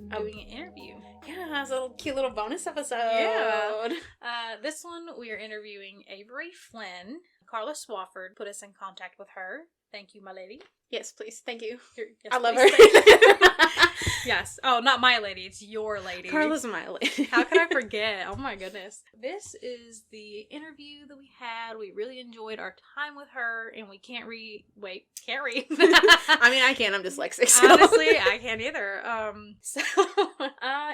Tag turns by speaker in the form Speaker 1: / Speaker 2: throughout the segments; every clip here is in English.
Speaker 1: doing an interview.
Speaker 2: Yeah, it's a cute little bonus episode.
Speaker 1: Yeah. This one, we are interviewing Avery Flynn. Carla Swafford put us in contact with her. Thank you, my lady.
Speaker 2: Yes, please. Thank you.
Speaker 1: Yes,
Speaker 2: I love
Speaker 1: her.
Speaker 2: her.
Speaker 1: Yes. Oh, not my lady. It's your lady.
Speaker 2: Carla's my lady.
Speaker 1: How could I forget? Oh my goodness. This is the interview that we had. We really enjoyed our time with her, and we can't read.
Speaker 2: I mean, I can't. I'm dyslexic. So.
Speaker 1: Honestly, I can't either. So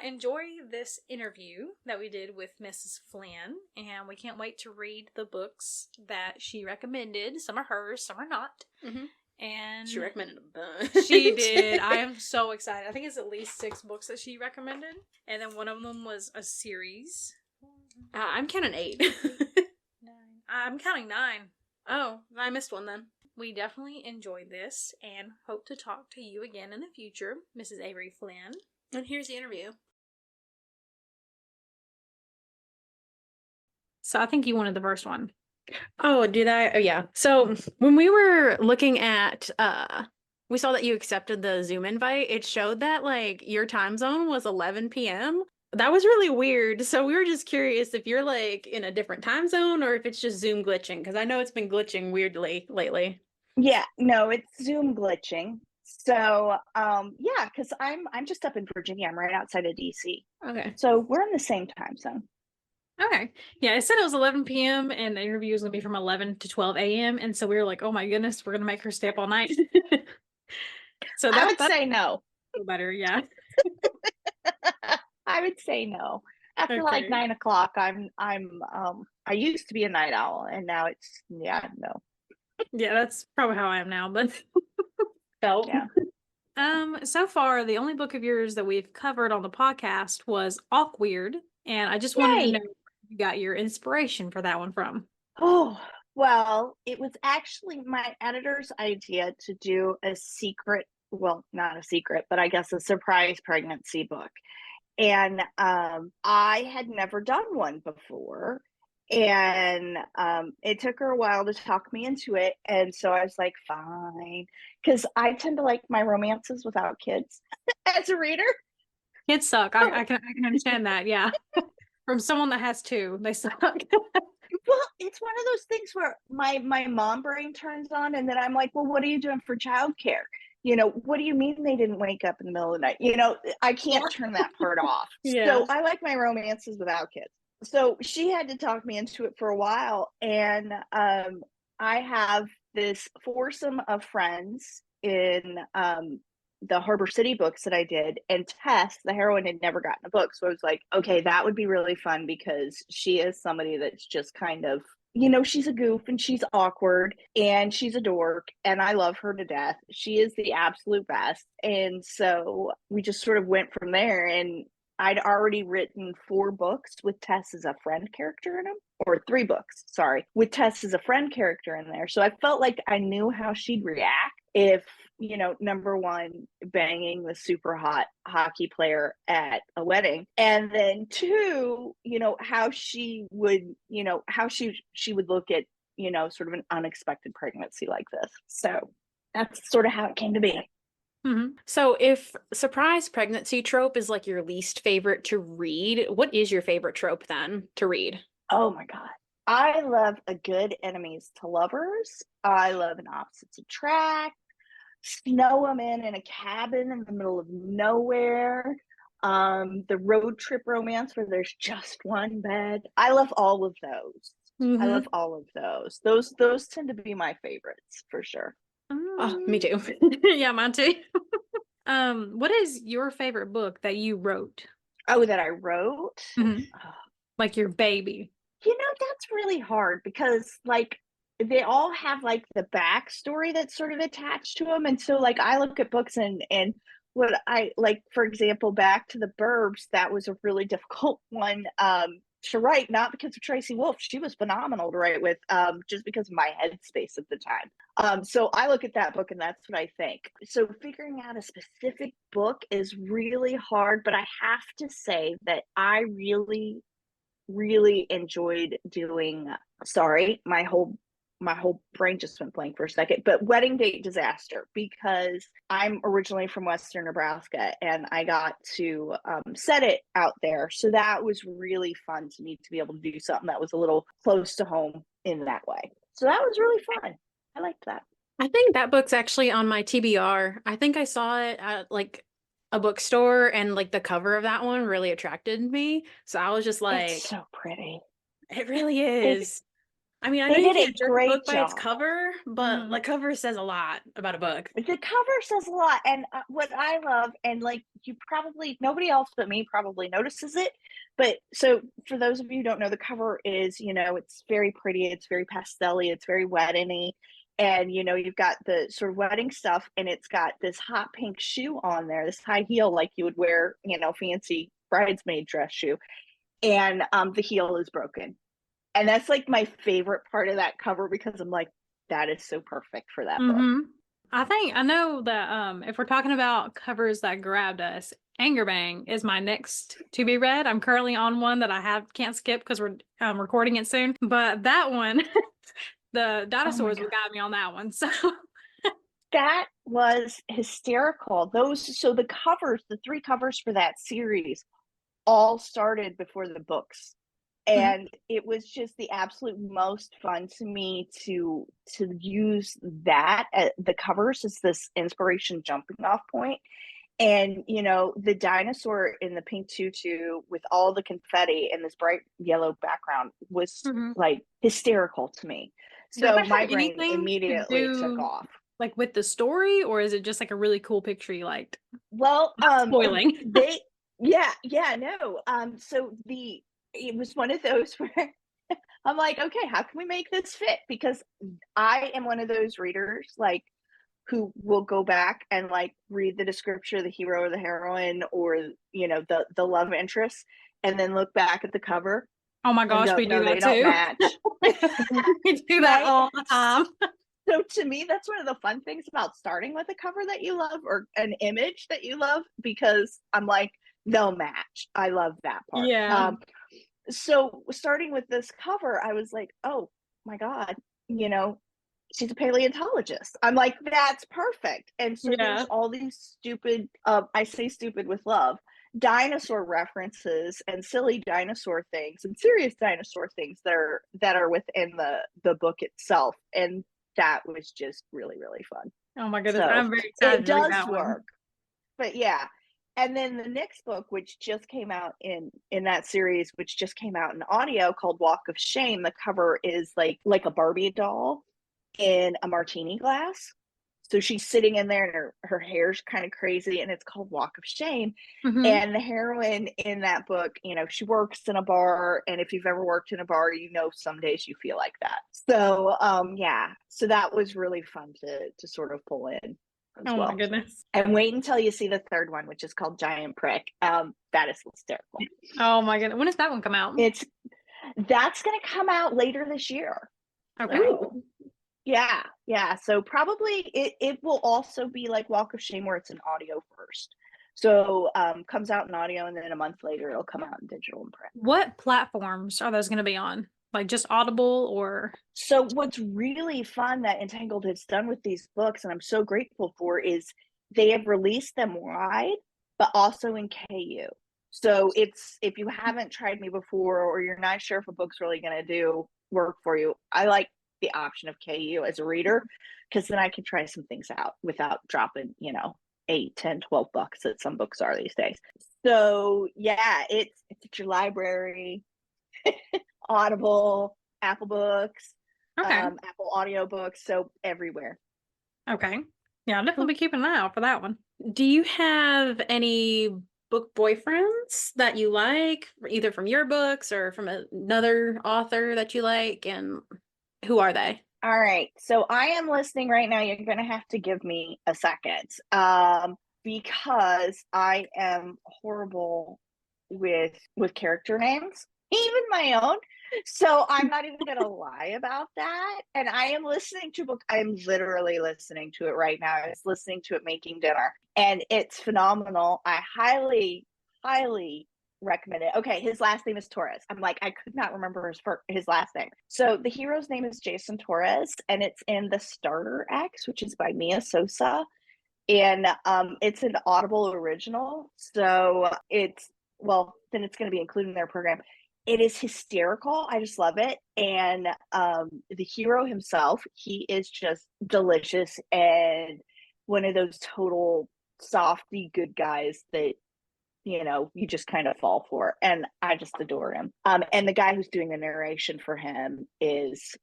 Speaker 1: enjoy this interview that we did with Mrs. Flynn, and we can't wait to read the books that she recommended. Some are hers, some are not.
Speaker 2: Mm-hmm.
Speaker 1: And
Speaker 2: she recommended a bunch.
Speaker 1: She did. I am so excited. I think it's at least 6 books that she recommended, and then one of them was a series.
Speaker 2: I'm counting 8.
Speaker 1: 9. I'm counting 9.
Speaker 2: Oh, I missed one then.
Speaker 1: We definitely enjoyed this and hope to talk to you again in the future, Mrs. Avery Flynn.
Speaker 2: And here's the interview.
Speaker 1: So I think you wanted the first one.
Speaker 2: Oh, did I? Oh, yeah. So when we were looking at, we saw that you accepted the Zoom invite. It showed that like your time zone was 11 p.m. That was really weird. So we were just curious if you're like in a different time zone or if it's just Zoom glitching, because I know it's been glitching weirdly lately.
Speaker 3: Yeah, no, it's Zoom glitching. So, yeah, because I'm just up in Virginia. I'm right outside of DC.
Speaker 2: Okay.
Speaker 3: So we're in the same time zone.
Speaker 1: Okay. Yeah, it said it was 11 p.m. and the interview was going to be from 11 to 12 a.m. And so we were like, oh my goodness, we're going to make her stay up all night. So
Speaker 3: I would say no.
Speaker 1: Better, yeah.
Speaker 3: I would say no. After like 9 o'clock, I used to be a night owl, and now it's no.
Speaker 1: Yeah, that's probably how I am now, but
Speaker 3: yeah.
Speaker 1: So far the only book of yours that we've covered on the podcast was Awkward, and I just wanted to know where you got your inspiration for that one from.
Speaker 3: Oh, well, it was actually my editor's idea to do a secret, well, not a secret, but I guess a surprise pregnancy book. And I had never done one before. And it took her a while to talk me into it. And so I was like, fine. Because I tend to like my romances without kids as a reader.
Speaker 1: Kids suck. I can understand that. Yeah. From someone that has 2, they suck.
Speaker 3: Well, it's one of those things where my mom brain turns on, and then I'm like, well, what are you doing for childcare? What do you mean they didn't wake up in the middle of the night? I can't turn that part off. Yeah. So I like my romances without kids. So she had to talk me into it for a while. And I have this foursome of friends in the Harbor City books that I did. And Tess, the heroine, had never gotten a book. So I was like, okay, that would be really fun because she is somebody that's just kind of, she's a goof and she's awkward and she's a dork and I love her to death. She is the absolute best. And so we just sort of went from there, and I'd already written 4 books with Tess as a friend character in them, or 3 books, sorry, with Tess as a friend character in there. So I felt like I knew how she'd react if, number one, banging the super hot hockey player at a wedding. And then 2, how she would, how she would look at, sort of an unexpected pregnancy like this. So that's sort of how it came to be.
Speaker 2: Mm-hmm. So if surprise pregnancy trope is like your least favorite to read, what is your favorite trope then to read?
Speaker 3: Oh my God. I love a good enemies to lovers. I love an opposites attract. Snow them in a cabin in the middle of nowhere. The road trip romance where there's just one bed. I love all of those. Mm-hmm. I love all of those. Those tend to be my favorites for sure.
Speaker 2: Oh, me too.
Speaker 1: Yeah, mine too. What is your favorite book that you wrote?
Speaker 3: Oh, that I wrote?
Speaker 1: Mm-hmm. Like your baby.
Speaker 3: That's really hard because like they all have like the backstory that's sort of attached to them. And so like I look at books and what I like, for example, Back to the Burbs, that was a really difficult one to write, not because of Tracy Wolf. She was phenomenal to write with, just because of my headspace at the time. So I look at that book and that's what I think. So figuring out a specific book is really hard, but I have to say that I really enjoyed doing, sorry, my whole my whole brain just went blank for a second, but Wedding Date Disaster, because I'm originally from Western Nebraska and I got to set it out there. So that was really fun to me to be able to do something that was a little close to home in that way. So that was really fun. I liked that.
Speaker 2: I think that book's actually on my TBR. I think I saw it at like a bookstore and like the cover of that one really attracted me. So I was just like,
Speaker 3: It's so pretty.
Speaker 2: it really
Speaker 3: They,
Speaker 2: is. I mean, I know
Speaker 3: they
Speaker 2: you
Speaker 3: did
Speaker 2: can't
Speaker 3: a
Speaker 2: judge a book
Speaker 3: great
Speaker 2: by its
Speaker 3: job.
Speaker 2: cover, but the cover says a lot about a book.
Speaker 3: The cover says a lot. And what I love, and like nobody else but me probably notices it. But so for those of you who don't know, the cover is, it's very pretty. It's very pastel-y. It's very wedding-y. And, you've got the sort of wedding stuff, and it's got this hot pink shoe on there, this high heel like you would wear, fancy bridesmaid dress shoe. And the heel is broken. And that's like my favorite part of that cover, because I'm like, that is so perfect for that book.
Speaker 1: I know that if we're talking about covers that grabbed us, Anger Bang is my next to be read. I'm currently on one that I can't skip because we're recording it soon. But that one, the dinosaurs what got me on that one. So
Speaker 3: that was hysterical. The covers, the 3 covers for that series, all started before the books. And it was just the absolute most fun to me to use that the covers as this inspiration jumping off point. And the dinosaur in the pink tutu with all the confetti and this bright yellow background was like hysterical to me. So my brain immediately took off.
Speaker 1: Like with the story, or is it just like a really cool picture you liked?
Speaker 3: Well,
Speaker 1: spoiling.
Speaker 3: So it was one of those where I'm like, okay, how can we make this fit? Because I am one of those readers like who will go back and like read the description of the hero or the heroine or the love interest and then look back at the cover.
Speaker 1: Oh my gosh, we do that
Speaker 3: they don't
Speaker 1: too.
Speaker 3: match.
Speaker 1: We do that all the time.
Speaker 3: So to me, that's one of the fun things about starting with a cover that you love or an image that you love, because I'm like, they'll match. I love that part.
Speaker 1: Yeah.
Speaker 3: So starting with this cover, I was like, oh my God, she's a paleontologist. I'm like, that's perfect. And so there's all these stupid, I say stupid with love, dinosaur references and silly dinosaur things and serious dinosaur things that are within the book itself. And that was just really, really fun.
Speaker 1: Oh my goodness. So I'm very excited.
Speaker 3: It does work. But yeah. And then the next book, which just came out in that series, which just came out in audio, called Walk of Shame. The cover is like a Barbie doll in a martini glass. So she's sitting in there and her hair's kind of crazy, and it's called Walk of Shame. And the heroine in that book, she works in a bar, and if you've ever worked in a bar, some days you feel like that. So so that was really fun to sort of pull in.
Speaker 1: Oh my goodness.
Speaker 3: And wait until you see the third one, which is called Giant Prick. That is hysterical.
Speaker 1: Oh my goodness. When does that one come out?
Speaker 3: That's going to come out later this year.
Speaker 1: Okay.
Speaker 3: So, yeah. So probably it will also be like Walk of Shame, where it's an audio first. So comes out in audio, and then a month later it'll come out in digital and print.
Speaker 1: What platforms are those going to be on? Like just Audible or?
Speaker 3: So what's really fun that Entangled has done with these books, and I'm so grateful for, is they have released them wide, but also in KU. So if you haven't tried me before, or you're not sure if a book's really going to do work for you, I like the option of KU as a reader, because then I can try some things out without dropping, $8, $10, $12 that some books are these days. So yeah, it's at your library, Audible, Apple Books, Apple audiobooks, so everywhere.
Speaker 1: Okay. Yeah, I'll definitely be keeping an eye out for that one.
Speaker 2: Do you have any book boyfriends that you like, either from your books or from another author that you like, and who are they?
Speaker 3: All right, so I am listening right now. You're going to have to give me a second, because I am horrible with character names, even my own. So I'm not even going to lie about that. And I am listening to a book. I am literally listening to it right now. I was listening to it making dinner, and it's phenomenal. I highly, highly recommended. Okay, his last name is Torres. I'm like, I could not remember his last name. So the hero's name is Jason Torres, and it's in The Starter Acts, which is by Mia Sosa, and it's an Audible original. So it's then it's going to be included in their program. It is hysterical. I just love it. And the hero himself, he is just delicious and one of those total softy good guys that you just kind of fall for. And I just adore him. And the guy who's doing the narration for him is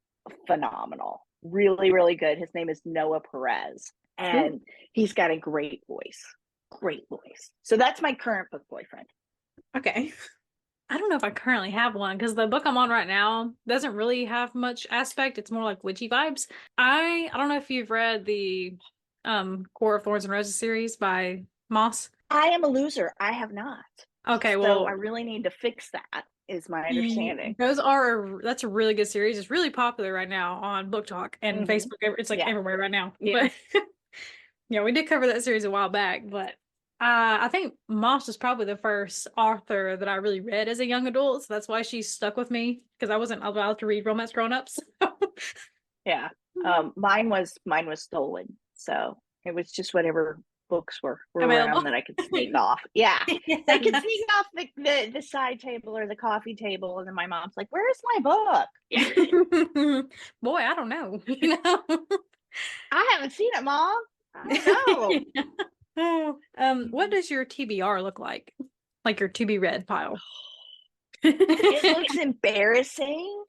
Speaker 3: phenomenal. Really, really good. His name is Noah Perez, and he's got a great voice. Great voice. So that's my current book boyfriend.
Speaker 2: Okay.
Speaker 1: I don't know if I currently have one because the book I'm on right now doesn't really have much aspect. It's more like witchy vibes. I don't know if you've read the Court of Thorns and Roses series by Moss.
Speaker 3: I am a loser. I have not.
Speaker 1: Okay, well,
Speaker 3: so I really need to fix that, is my understanding.
Speaker 1: That's a really good series. It's really popular right now on Book Talk and Facebook. It's like everywhere right now.
Speaker 2: Yeah.
Speaker 1: But yeah, we did cover that series a while back, but I think Moss was probably the first author that I really read as a young adult, so that's why she stuck with me, because I wasn't allowed to read romance grown-ups.
Speaker 3: Yeah. Mine was stolen, so it was just whatever books were around that I could sneak off. Yeah. I could sneak off the side table or the coffee table, and then my mom's like, "Where's my book?" Yeah.
Speaker 1: Boy, I don't know.
Speaker 3: I haven't seen it, Mom. I don't know.
Speaker 1: What does your TBR look like? Like your to be read pile?
Speaker 3: It looks embarrassing,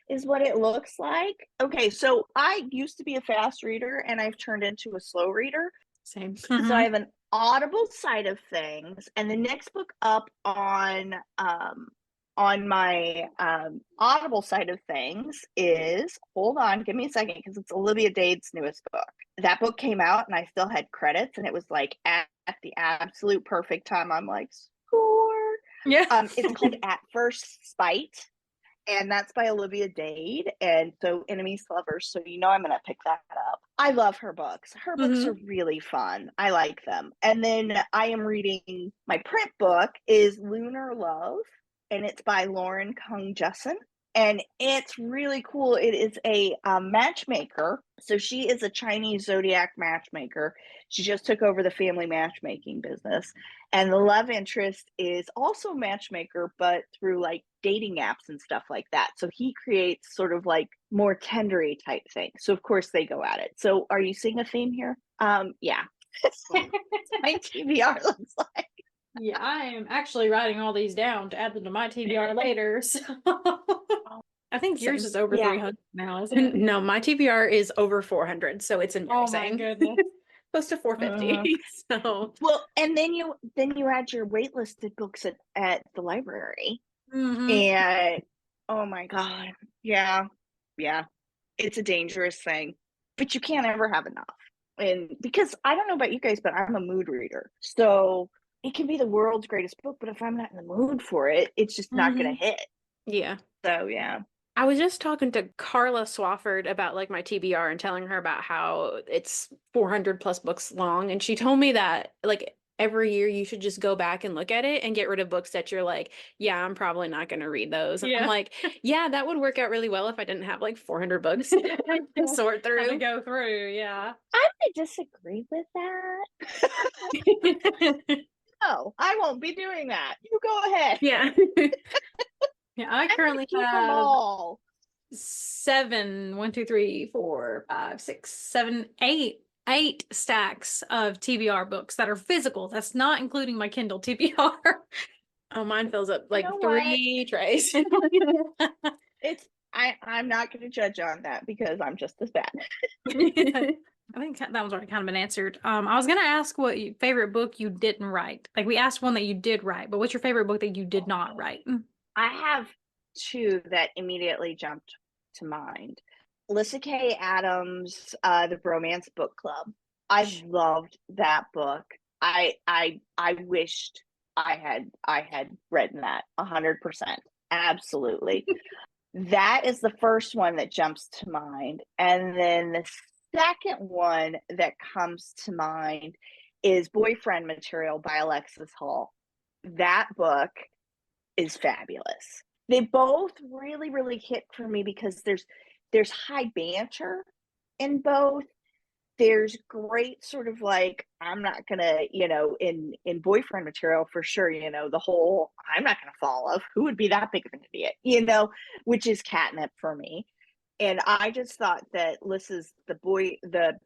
Speaker 3: is what it looks like. Okay, so I used to be a fast reader, and I've turned into a slow reader.
Speaker 2: Same.
Speaker 3: So I have an Audible side of things, and the next book up on my Audible side of things is, hold on, give me a second, because it's Olivia Dade's newest book. That book came out and I still had credits, and it was like at the absolute perfect time. I'm like, score.
Speaker 1: Yeah.
Speaker 3: It's called At First Spite, and that's by Olivia Dade, and so Enemies to Lovers, so I'm gonna pick that up. I love her books. Her books are really fun. I like them. And then I am reading, my print book is Lunar Love, and it's by Lauren Kung Jessen, and it's really cool. It is a matchmaker. So she is a Chinese zodiac matchmaker. She just took over the family matchmaking business, and the love interest is also a matchmaker, but through like dating apps and stuff like that. So he creates sort of like more tendery type things. So of course they go at it. So are you seeing a theme here? Yeah. That's what my TBR looks like.
Speaker 1: Yeah, I am actually writing all these down to add them to my TBR later. So I think yours is over 300 now, isn't it?
Speaker 2: No, my TBR is over 400, so it's embarrassing.
Speaker 1: Oh my goodness.
Speaker 2: Close to 450. So
Speaker 3: well, and then you add your waitlisted books at the library, and oh my god, yeah, it's a dangerous thing, but you can't ever have enough. And because I don't know about you guys, but I'm a mood reader, so it can be the world's greatest book, but if I'm not in the mood for it, it's just not going to hit.
Speaker 2: Yeah.
Speaker 3: So yeah.
Speaker 2: I was just talking to Carla Swafford about like my TBR and telling her about how it's 400 plus books long. And she told me that like every year you should just go back and look at it and get rid of books that you're like, yeah, I'm probably not going to read those. And I'm like, yeah, that would work out really well if I didn't have like 400 books to sort through.
Speaker 1: To go through, yeah.
Speaker 3: I would disagree with that. No, I won't be doing that. You go ahead.
Speaker 2: Yeah.
Speaker 1: Yeah, I currently have all 7, 1, 2, 3, 4, 5, 6, 7, 8 stacks of TBR books that are physical. That's not including my Kindle TBR.
Speaker 2: Oh, mine fills up like 3 trays.
Speaker 3: I'm not going to judge on that because I'm just as bad.
Speaker 1: I think that one's already kind of been answered. I was going to ask what your favorite book you didn't write. Like we asked one that you did write, but what's your favorite book that you did not write?
Speaker 3: I have 2 that immediately jumped to mind. Lyssa Kay Adams, The Bromance Book Club. I loved that book. I wished I had read that 100%. Absolutely. That is the first one that jumps to mind. And then the second one that comes to mind is Boyfriend Material by Alexis Hall. That book is fabulous. They both really, really hit for me because there's high banter in both. There's great sort of like, I'm not gonna, in boyfriend material for sure, the whole I'm not gonna fall off. Who would be that big of an idiot? Which is catnip for me. And I just thought that Lys's the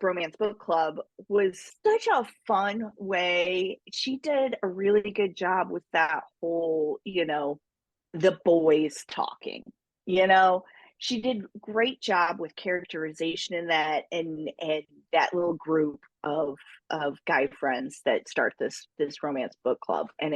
Speaker 3: Bromance Book Club was such a fun way. She did a really good job with that whole, the boys talking, she did great job with characterization in that, and that little group of guy friends that start this romance book club, and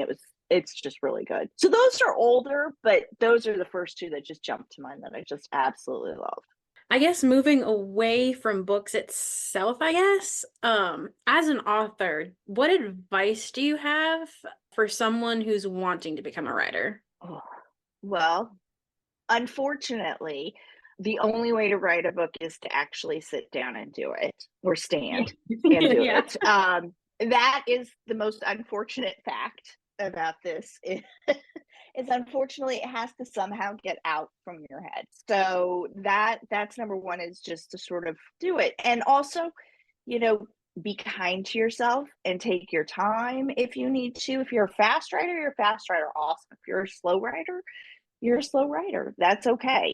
Speaker 3: it's just really good. So those are older, but those are the first two that just jumped to mind that I just absolutely love.
Speaker 2: I guess moving away from books itself, I guess, as an author, what advice do you have for someone who's wanting to become a writer?
Speaker 3: Oh, well, unfortunately, the only way to write a book is to actually sit down and do it, or stand and do
Speaker 2: Yeah.
Speaker 3: it. That is the most unfortunate fact about this. Is unfortunately it has to somehow get out from your head. So that's number one, is just to sort of do it. And also, be kind to yourself and take your time if you need to. If you're a fast writer, you're a fast writer. Awesome. If you're a slow writer, you're a slow writer. That's okay.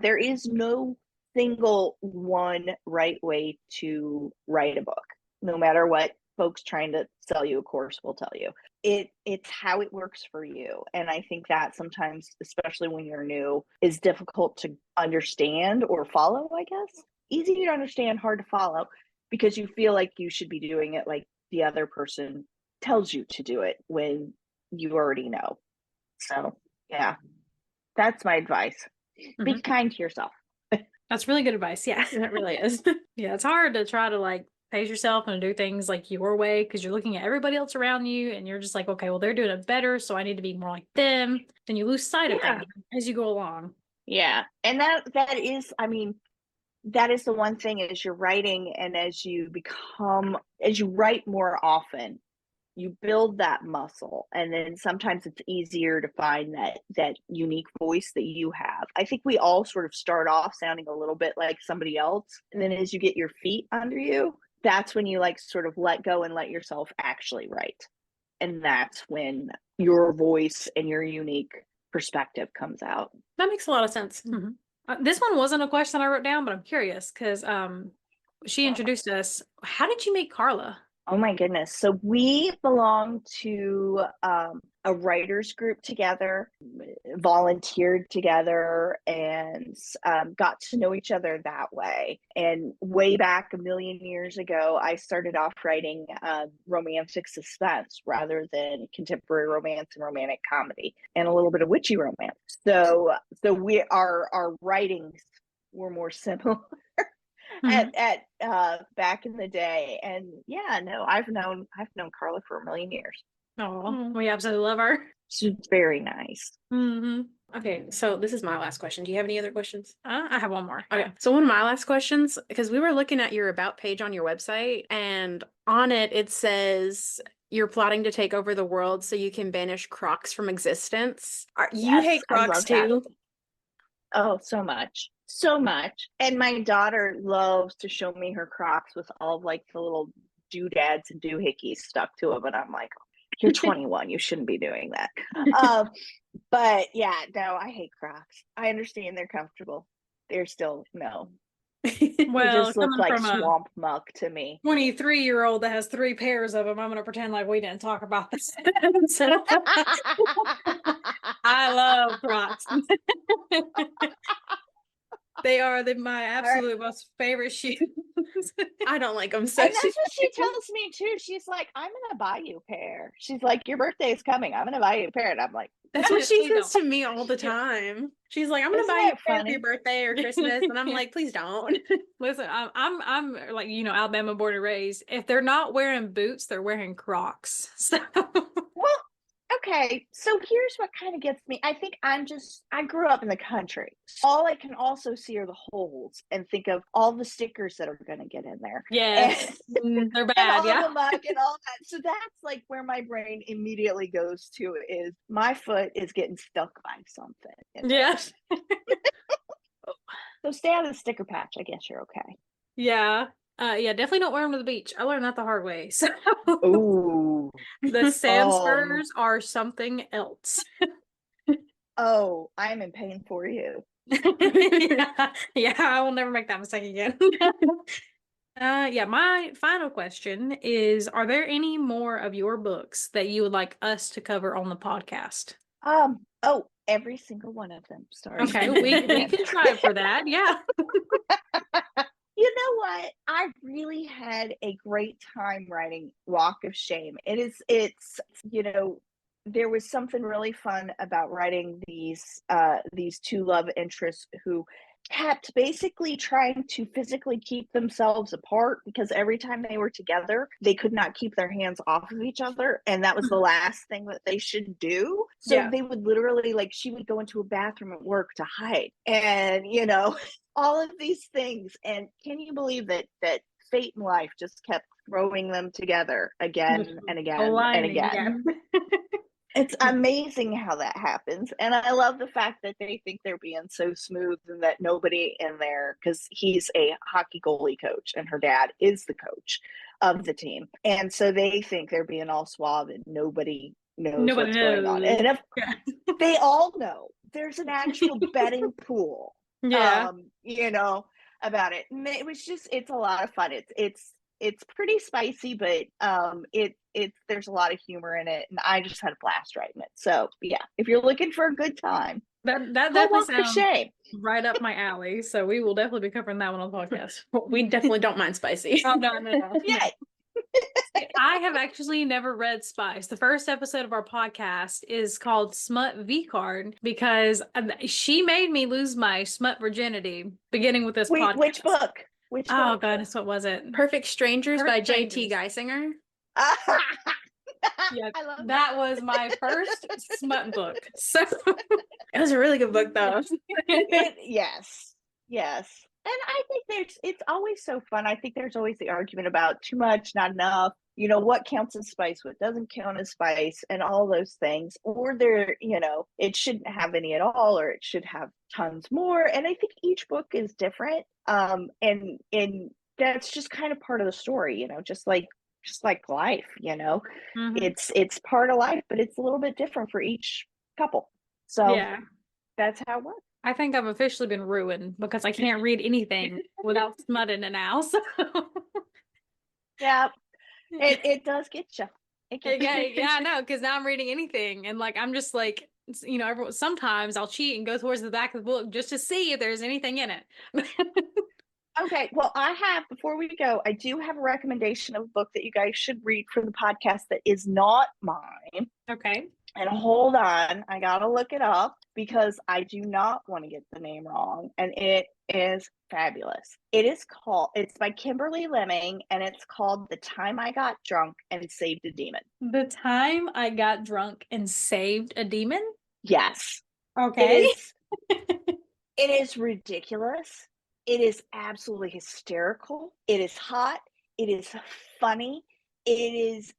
Speaker 3: There is no single one right way to write a book, no matter what folks trying to sell you a course will tell you. It's how it works for you. And I think that sometimes, especially when you're new, is difficult to understand or follow, I guess. Easy to understand, hard to follow, because you feel like you should be doing it like the other person tells you to do it when you already know. So, yeah. That's my advice. Be kind to yourself.
Speaker 1: That's really good advice. Yeah,
Speaker 2: That really is.
Speaker 1: yeah. It's hard to try to like pace yourself and do things like your way, because you're looking at everybody else around you and you're just like, okay, well, they're doing it better, so I need to be more like them. Then you lose sight of that as you go along.
Speaker 3: Yeah. And that is, I mean, that is the one thing, as you're writing and as you write more often, you build that muscle, and then sometimes it's easier to find that unique voice that you have. I think we all sort of start off sounding a little bit like somebody else, and then as you get your feet under you, that's when you like sort of let go and let yourself actually write, and that's when your voice and your unique perspective comes out.
Speaker 1: That makes a lot of sense. This one wasn't a question I wrote down, but I'm curious because she introduced us. How did you meet Carla?
Speaker 3: Oh my goodness. So we belong to a writers group together, volunteered together, and got to know each other that way. And way back a million years ago, I started off writing romantic suspense rather than contemporary romance and romantic comedy, and a little bit of witchy romance. So our writings were more similar. At back in the day. And yeah, no, I've known Carla for a million years.
Speaker 1: Oh, we absolutely love her.
Speaker 3: She's very nice.
Speaker 2: Okay, so this is my last question. Do you have any other questions?
Speaker 1: I have one more.
Speaker 2: Okay, so one of my last questions, because we were looking at your about page on your website, and on it says you're plotting to take over the world so you can banish crocs from existence. You hate crocs too?
Speaker 3: Oh, so much. So much. And my daughter loves to show me her crocs with all of like the little doodads and doohickeys stuck to them. And I'm like, you're 21. You shouldn't be doing that. But yeah, no, I hate crocs. I understand they're comfortable. They're still, no.
Speaker 1: Well,
Speaker 3: they just look like swamp muck to me.
Speaker 1: 23-year-old that has 3 pairs of them. I'm going to pretend like we didn't talk about this. I love crocs. They are my absolute most favorite shoes.
Speaker 2: I don't like them. So
Speaker 3: and that's what she tells me too. She's like, I'm gonna buy you a pair. She's like, your birthday is coming. I'm gonna buy you a pair. And I'm like,
Speaker 2: that's what she says to me all the time. She's like, I'm gonna buy you a pair for your birthday or Christmas, and I'm like, please don't.
Speaker 1: Listen, I'm like, Alabama born and raised. If they're not wearing boots, they're wearing Crocs. So
Speaker 3: well, Okay, so here's what kind of gets me. I think I grew up in the country. All I can also see are the holes and think of all the stickers that are going to get in there.
Speaker 1: Yes. They're
Speaker 3: And
Speaker 1: bad.
Speaker 3: all
Speaker 1: Yeah.
Speaker 3: the mug and all that. So that's like where my brain immediately goes to is my foot is getting stuck by something.
Speaker 1: Yeah.
Speaker 3: So stay out of the sticker patch. I guess you're okay.
Speaker 1: Yeah. Yeah, definitely don't wear them to the beach. I learned that the hard way. So
Speaker 3: Ooh.
Speaker 1: the sand spurs are something else.
Speaker 3: Oh, I'm in pain for you.
Speaker 1: Yeah, I will never make that mistake again. Yeah, my final question is, are there any more of your books that you would like us to cover on the podcast?
Speaker 3: Oh, every single one of them. Sorry.
Speaker 1: Okay, we can try for that. Yeah.
Speaker 3: You know what? I really had a great time writing Walk of Shame. It's there was something really fun about writing these two love interests who kept basically trying to physically keep themselves apart because every time they were together, they could not keep their hands off of each other. And that was the last thing that they should do. So
Speaker 1: Yeah.
Speaker 3: they would literally, like, she would go into a bathroom at work to hide. And, all of these things. And can you believe that fate and life just kept throwing them together again and again and again?
Speaker 1: Yeah.
Speaker 3: It's amazing how that happens. And I love the fact that they think they're being so smooth and that nobody in there, because he's a hockey goalie coach and her dad is the coach of the team. And so they think they're being all suave and nobody knows what's going on. And if they all know there's an actual betting pool,
Speaker 1: Yeah.
Speaker 3: about it. And it's a lot of fun. It's pretty spicy, but there's a lot of humor in it, and I just had a blast writing it. So yeah, if you're looking for a good time,
Speaker 1: That definitely
Speaker 3: Walk of
Speaker 1: sounds
Speaker 3: Shame.
Speaker 1: right up my alley. So we will definitely be covering that one on the podcast.
Speaker 2: We definitely don't mind spicy.
Speaker 1: Oh no.
Speaker 3: Yeah.
Speaker 1: I have actually never read Spice. The first episode of our podcast is called Smut V Card because she made me lose my smut virginity beginning with this podcast.
Speaker 3: Which book?
Speaker 1: Oh goodness, what was it?
Speaker 2: Perfect Strangers by
Speaker 1: Perfect
Speaker 2: J.T. Geisinger.
Speaker 1: Yeah,
Speaker 3: I love
Speaker 1: that was my first smut book. So
Speaker 2: It was a really good book, though.
Speaker 3: Yes. And I think it's always so fun. I think there's always the argument about too much, not enough, what counts as spice, what doesn't count as spice, and all those things. Or it shouldn't have any at all, or it should have tons more. And I think each book is different. And that's just kind of part of the story, just like life,
Speaker 1: Mhm.
Speaker 3: it's part of life, but it's a little bit different for each couple. So
Speaker 1: Yeah.
Speaker 3: that's how it works.
Speaker 1: I think I've officially been ruined because I can't read anything without smut in it now. So.
Speaker 3: Yeah, it does get you.
Speaker 1: Yeah, I know, because now I'm reading anything and I'm just sometimes I'll cheat and go towards the back of the book just to see if there's anything in it.
Speaker 3: Okay, well, before we go, I do have a recommendation of a book that you guys should read for the podcast that is not mine.
Speaker 1: Okay.
Speaker 3: And hold on, I gotta look it up because I do not want to get the name wrong. And it is fabulous. It's by Kimberly Lemming, and it's called The Time I Got Drunk and Saved a Demon.
Speaker 1: The Time I Got Drunk and Saved a Demon?
Speaker 3: Yes.
Speaker 1: Okay.
Speaker 3: It is ridiculous. It is absolutely hysterical. It is hot. It is funny. It is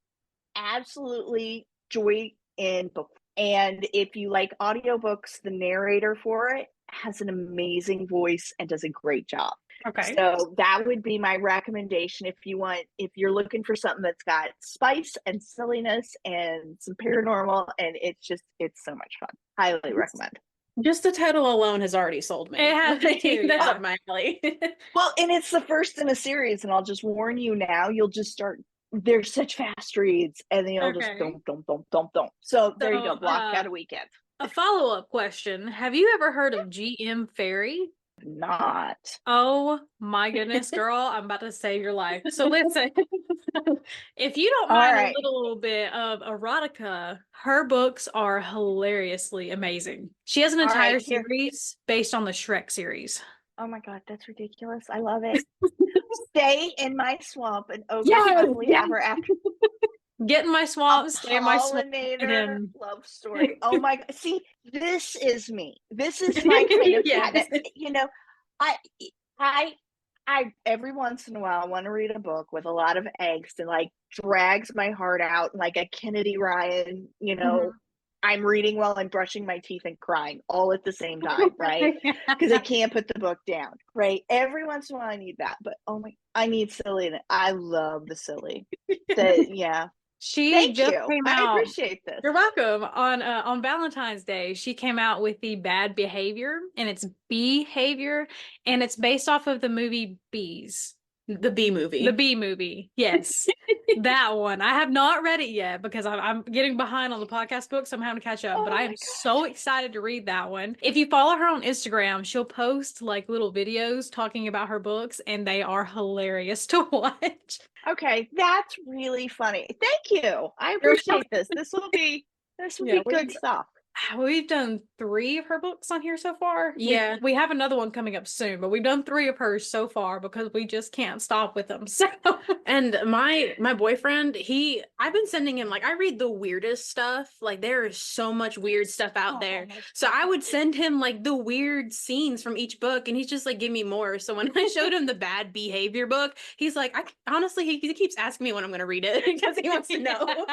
Speaker 3: absolutely joy in book. And if you like audiobooks, the narrator for it has an amazing voice and does a great job.
Speaker 1: Okay.
Speaker 3: So that would be my recommendation if you're looking for something that's got spice and silliness and some paranormal, and it's so much fun. Highly recommend.
Speaker 2: Just the title alone has already sold me.
Speaker 1: It has me too,
Speaker 2: That's
Speaker 1: yeah.
Speaker 2: up my alley.
Speaker 3: Well, and it's the first in a series, and I'll just warn you now, you'll just start. They're such fast reads, and then you'll just don't. So there you go. Block out a weekend.
Speaker 1: A follow-up question: have you ever heard of G.M. Ferry?
Speaker 3: Not.
Speaker 1: Oh my goodness, girl, I'm about to save your life. So listen, if you don't mind a little bit of erotica, her books are hilariously amazing. She has an entire series based on the Shrek series.
Speaker 3: Oh my God, that's ridiculous. I love it. Stay in my swamp and
Speaker 1: Yes.
Speaker 3: ever after.
Speaker 1: Get in my swamp, stay in my swamp.
Speaker 3: Pollinator love story. Oh my God. See, this is me. This is my kind of cat.
Speaker 2: Yes.
Speaker 3: I every once in a while want to read a book with a lot of angst and like drags my heart out like a Kennedy Ryan, I'm reading while I'm brushing my teeth and crying all at the same time, right? Because I can't put the book down, right? Every once in a while I need that, but I need silly in it. I love the silly. Yeah.
Speaker 1: She
Speaker 3: Thank
Speaker 1: just
Speaker 3: you.
Speaker 1: came
Speaker 3: I
Speaker 1: out.
Speaker 3: appreciate this.
Speaker 1: You're welcome. On Valentine's Day, she came out with the Bad Behavior, and it's behavior, and it's based off of the movie Bees.
Speaker 2: The Bee Movie.
Speaker 1: The Bee Movie. Yes. That one. I have not read it yet because I'm getting behind on the podcast book, so I'm having to catch up. But I am so excited to read that one. If you follow her on Instagram, she'll post like little videos talking about her books, and they are hilarious to watch.
Speaker 3: Okay, that's really funny. Thank you. I appreciate this. This will be good stuff.
Speaker 1: We've done 3 of her books on here so far.
Speaker 2: Yeah.
Speaker 1: We have another one coming up soon, but we've done 3 of hers so far because we just can't stop with them. So,
Speaker 2: and my boyfriend, I've been sending him, like, I read the weirdest stuff. Like, there is so much weird stuff out there. So I would send him like the weird scenes from each book, and he's just like, give me more. So when I showed him the Bad Behavior book, he's like, honestly, he keeps asking me when I'm going to read it because he wants to know.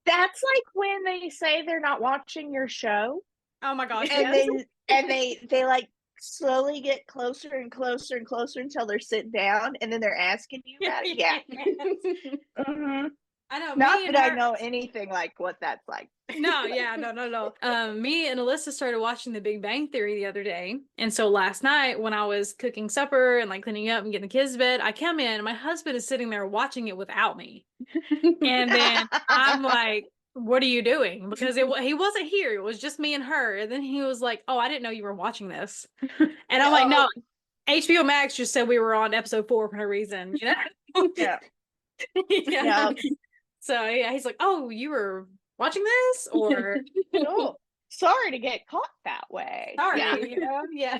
Speaker 3: That's like when they say they're not watching your show.
Speaker 1: Oh my gosh.
Speaker 3: And they like slowly get closer and closer and closer until they're sitting down, and then they're asking you about it. Yeah. Mm-hmm.
Speaker 1: I know.
Speaker 3: Not that I know anything like what that's like.
Speaker 1: No. Me and Alyssa started watching The Big Bang Theory the other day. And so last night when I was cooking supper and like cleaning up and getting the kids to bed, I come in and my husband is sitting there watching it without me. And then I'm like, what are you doing? Because he wasn't here. It was just me and her. And then he was like, oh, I didn't know you were watching this. And I'm like, no, HBO Max just said we were on episode 4 for no reason, you know?
Speaker 3: Yeah.
Speaker 1: Yeah. So yeah, he's like, oh, you were watching this? Or
Speaker 3: oh, sorry to get caught that way.
Speaker 1: Sorry,
Speaker 3: yeah.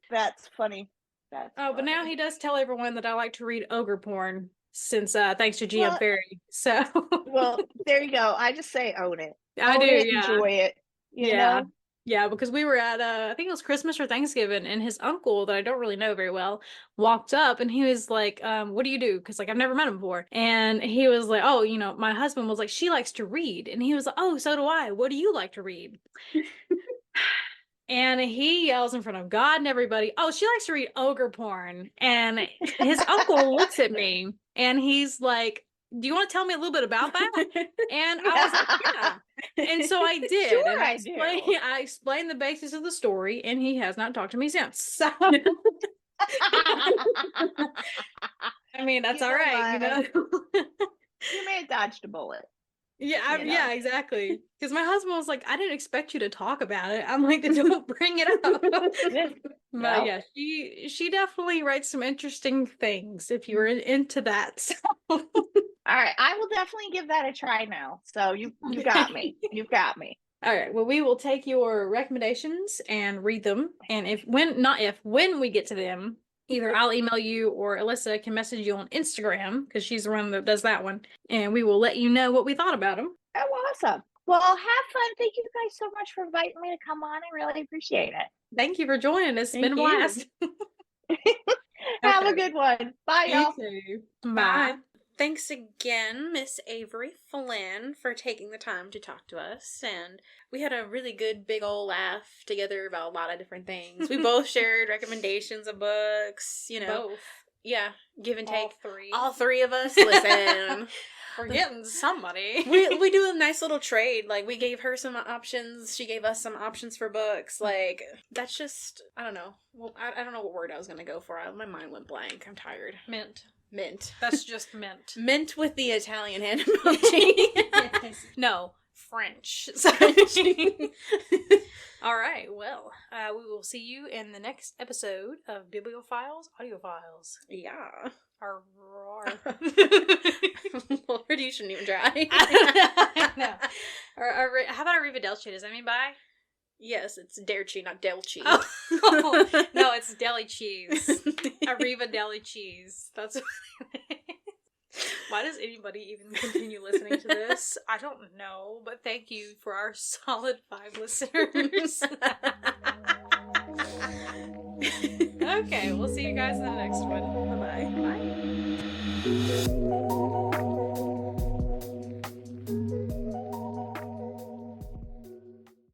Speaker 3: That's funny.
Speaker 1: But now he does tell everyone that I like to read ogre porn since thanks to GM Fairy. So
Speaker 3: well, there you go. I just say own it.
Speaker 1: I do,
Speaker 3: enjoy it. You know?
Speaker 1: Yeah, because we were at I think it was Christmas or Thanksgiving, and his uncle that I don't really know very well walked up, and he was like, what do you do? Because like I've never met him before. And he was like, oh, my husband was like, she likes to read. And he was like, oh, so do I. What do you like to read? And he yells in front of God and everybody, oh, she likes to read ogre porn. And his uncle looks at me and he's like, do you want to tell me a little bit about that? And I was like, yeah. And so I did.
Speaker 3: Sure,
Speaker 1: and I explained the basis of the story, and he has not talked to me since. So I mean, that's all right,
Speaker 3: You may have dodged a bullet.
Speaker 1: Yeah, yeah, exactly. Because my husband was like, I didn't expect you to talk about it. I'm like, don't bring it up. But yeah, she definitely writes some interesting things if you were into that. So.
Speaker 3: All right, I will definitely give that a try now. So you got me. You've got me.
Speaker 1: All right. Well, we will take your recommendations and read them. And when we get to them, either I'll email you or Alyssa can message you on Instagram because she's the one that does that one. And we will let you know what we thought about them.
Speaker 3: Oh, awesome. Well, have fun. Thank you guys so much for inviting me to come on. I really appreciate it.
Speaker 1: Thank you for joining us. It's been a blast.
Speaker 3: Have a good one. Bye, y'all.
Speaker 1: You too. Bye. Thanks again, Miss Avery Flynn, for taking the time to talk to us. And we had a really good big old laugh together about a lot of different things. We both shared recommendations of books, Both. Yeah, give and take. All three of us. Listen. We're getting somebody. we do a nice little trade. Like, we gave her some options. She gave us some options for books. Like, that's just, I don't know. Well, I don't know what word I was going to go for. My mind went blank. I'm tired. Mint. That's just mint. Mint with the Italian hand emoji. Yes. No, French. All right, well, we will see you in the next episode of Bibliophiles Audiophiles. Yeah. Lord, you shouldn't even try. No. How about Arrivederci? Does that mean bye? Yes, it's Derci, not Delci. Oh. No, it's deli cheese. Arriva deli cheese. That's what it is. Why does anybody even continue listening to this? I don't know, but thank you for our solid 5 listeners. Okay, we'll see you guys in the next one. Bye-bye. Bye.